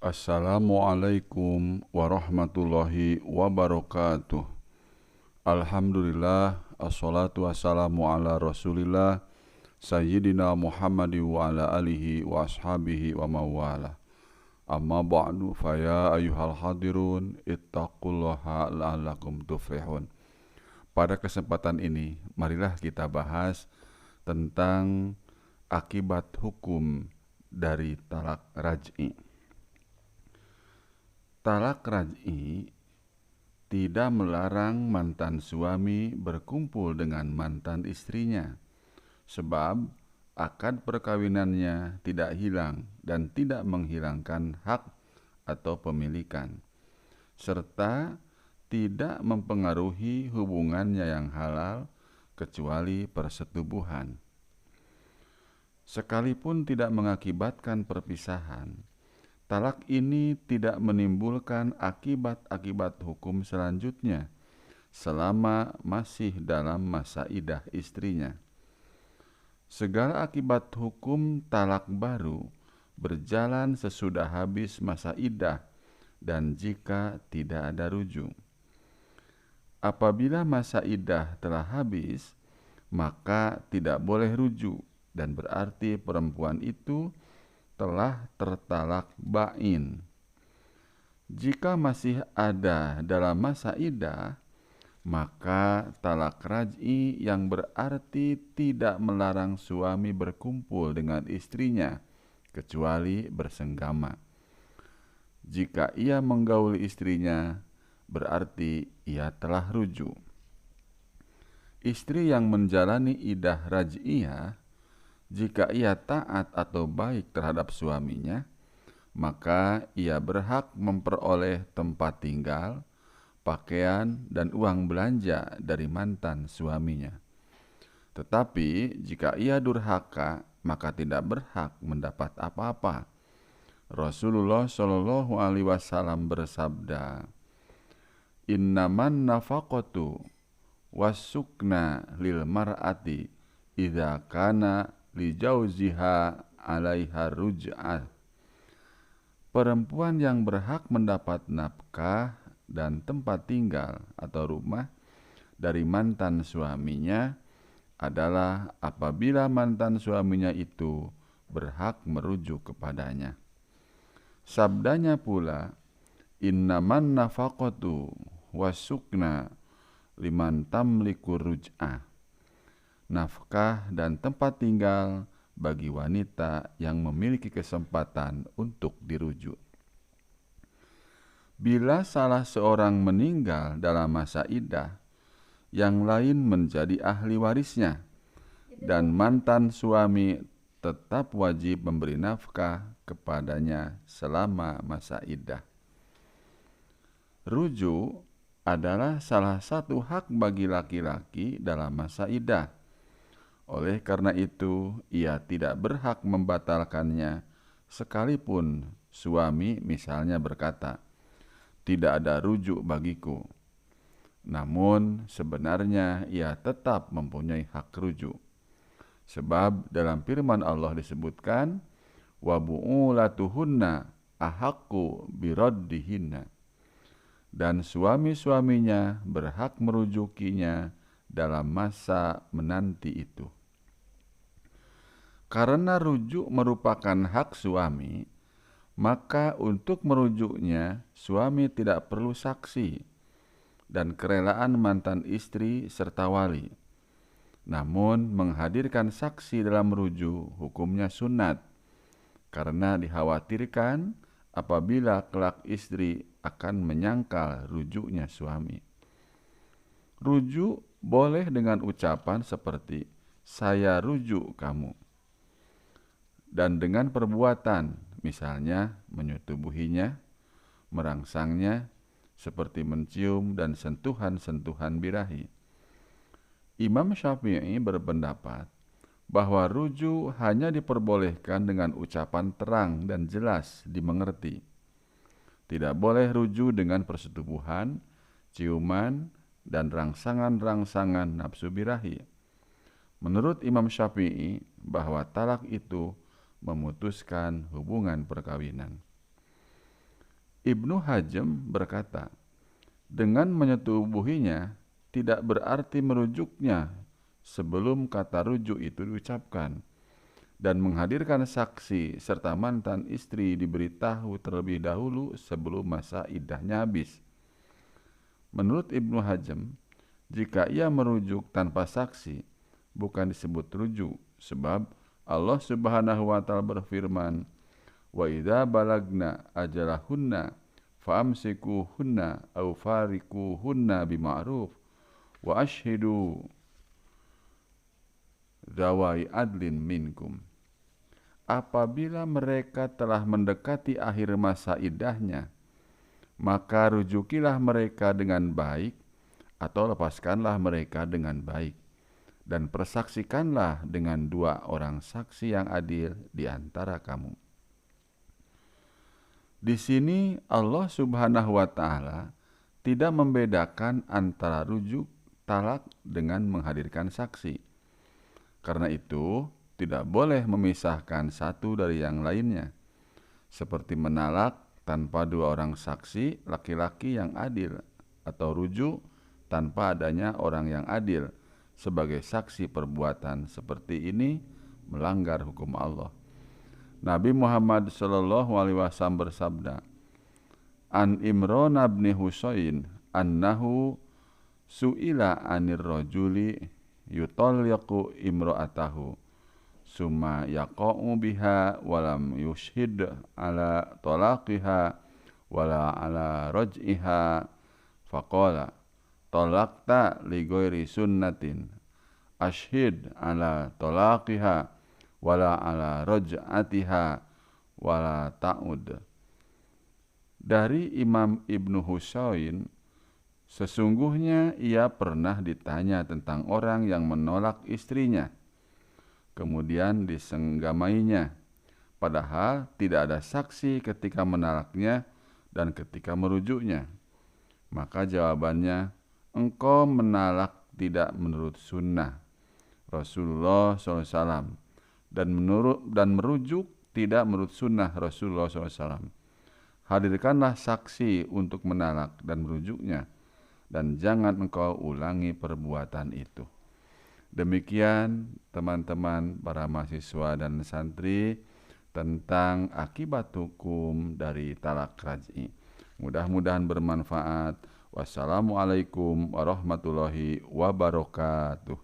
Assalamualaikum warahmatullahi wabarakatuh. Alhamdulillah, assalatu wassalamu ala rasulillah Sayyidina Muhammadi wa ala alihi wa ashabihi wa mawala. Amma ba'du, faya ayuhal hadirun ittaqullaha la'allakum tuflihun. Pada kesempatan ini, marilah kita bahas tentang akibat hukum dari talak raj'i. Talak raj'i tidak melarang mantan suami berkumpul dengan mantan istrinya, sebab akad perkawinannya tidak hilang dan tidak menghilangkan hak atau pemilikan, serta tidak mempengaruhi hubungannya yang halal kecuali persetubuhan. Sekalipun tidak mengakibatkan perpisahan, talak ini tidak menimbulkan akibat-akibat hukum selanjutnya selama masih dalam masa iddah istrinya. Segala akibat hukum talak baru berjalan sesudah habis masa iddah dan jika tidak ada rujuk. Apabila masa iddah telah habis, maka tidak boleh rujuk dan berarti perempuan itu telah tertalak ba'in. Jika masih ada dalam masa iddah, maka talak raj'i yang berarti tidak melarang suami berkumpul dengan istrinya kecuali bersenggama. Jika ia menggauli istrinya, berarti ia telah rujuk. Istri yang menjalani iddah raj'iyah, jika ia taat atau baik terhadap suaminya, maka ia berhak memperoleh tempat tinggal, pakaian, dan uang belanja dari mantan suaminya. Tetapi jika ia durhaka, maka tidak berhak mendapat apa-apa. Rasulullah Shallallahu Alaihi Wasallam bersabda, "Innaman nafaqatu wasukna lil mar'ati idza kana li jauziha 'alaiha ruj'ah." Perempuan yang berhak mendapat nafkah dan tempat tinggal atau rumah dari mantan suaminya adalah apabila mantan suaminya itu berhak merujuk kepadanya. Sabdanya pula, "Innaman nafaqatu wasukna liman tamliku ruj'ah." Nafkah dan tempat tinggal bagi wanita yang memiliki kesempatan untuk dirujuk. Bila salah seorang meninggal dalam masa iddah, yang lain menjadi ahli warisnya, dan mantan suami tetap wajib memberi nafkah kepadanya selama masa iddah. Rujuk adalah salah satu hak bagi laki-laki dalam masa iddah. Oleh karena itu, ia tidak berhak membatalkannya sekalipun suami misalnya berkata, "Tidak ada rujuk bagiku." Namun sebenarnya ia tetap mempunyai hak rujuk. Sebab dalam firman Allah disebutkan, "Wa bu'ulatuhunna ahaqqu biraddihinna." Dan suami-suaminya berhak merujukinya dalam masa menanti itu. Karena rujuk merupakan hak suami, maka untuk merujuknya suami tidak perlu saksi dan kerelaan mantan istri serta wali. Namun menghadirkan saksi dalam rujuk hukumnya sunat, karena dikhawatirkan apabila kelak istri akan menyangkal rujuknya suami. Rujuk boleh dengan ucapan seperti, "Saya rujuk kamu." Dan dengan perbuatan, misalnya menyetubuhinya, merangsangnya, seperti mencium dan sentuhan-sentuhan birahi. Imam Syafi'i berpendapat bahwa rujuk hanya diperbolehkan dengan ucapan terang dan jelas dimengerti. Tidak boleh rujuk dengan persetubuhan, ciuman, dan rangsangan-rangsangan nafsu birahi. Menurut Imam Syafi'i, bahwa talak itu memutuskan hubungan perkawinan. Ibnu Hazm berkata, dengan menyetubuhinya tidak berarti merujuknya sebelum kata rujuk itu diucapkan, dan menghadirkan saksi serta mantan istri diberitahu terlebih dahulu sebelum masa iddahnya habis. Menurut Ibnu Hazm, jika ia merujuk tanpa saksi, bukan disebut rujuk, sebab Allah Subhanahu wa taala berfirman, "Wa idza balagna ajalahunna famsikuhunna aw farikuhunna bima'ruf wa ashhidu zawai adlin minkum." Apabila mereka telah mendekati akhir masa iddahnya, maka rujukilah mereka dengan baik atau lepaskanlah mereka dengan baik, dan persaksikanlah dengan 2 orang saksi yang adil di antara kamu. Di sini Allah Subhanahu wa taala tidak membedakan antara rujuk talak dengan menghadirkan saksi. Karena itu, tidak boleh memisahkan satu dari yang lainnya, seperti menalak tanpa 2 orang saksi laki-laki yang adil, atau rujuk tanpa adanya orang yang adil sebagai saksi perbuatan seperti ini melanggar hukum Allah. Nabi Muhammad SAW bersabda, "An Imran bin Husain annahu su'ila anir rajuli yutalliqu imra'atahu summa yaqa'u biha walam yushhid ala talaqiha wala ala raj'iha faqala talaqta li ghairi sunnatin ashhid ala talaqiha wala ala raj'atiha wala ta'ud." Dari Imam Ibnu Husain, sesungguhnya ia pernah ditanya tentang orang yang menolak istrinya kemudian disenggamainya, padahal tidak ada saksi ketika menalaknya dan ketika merujuknya. Maka jawabannya, engkau menalak tidak menurut sunnah Rasulullah SAW, dan merujuk tidak menurut sunnah Rasulullah SAW. Hadirkanlah saksi untuk menalak dan merujuknya, dan jangan engkau ulangi perbuatan itu. Demikian teman-teman para mahasiswa dan santri tentang akibat hukum dari talak raj'i. Mudah-mudahan bermanfaat. Wassalamualaikum warahmatullahi wabarakatuh.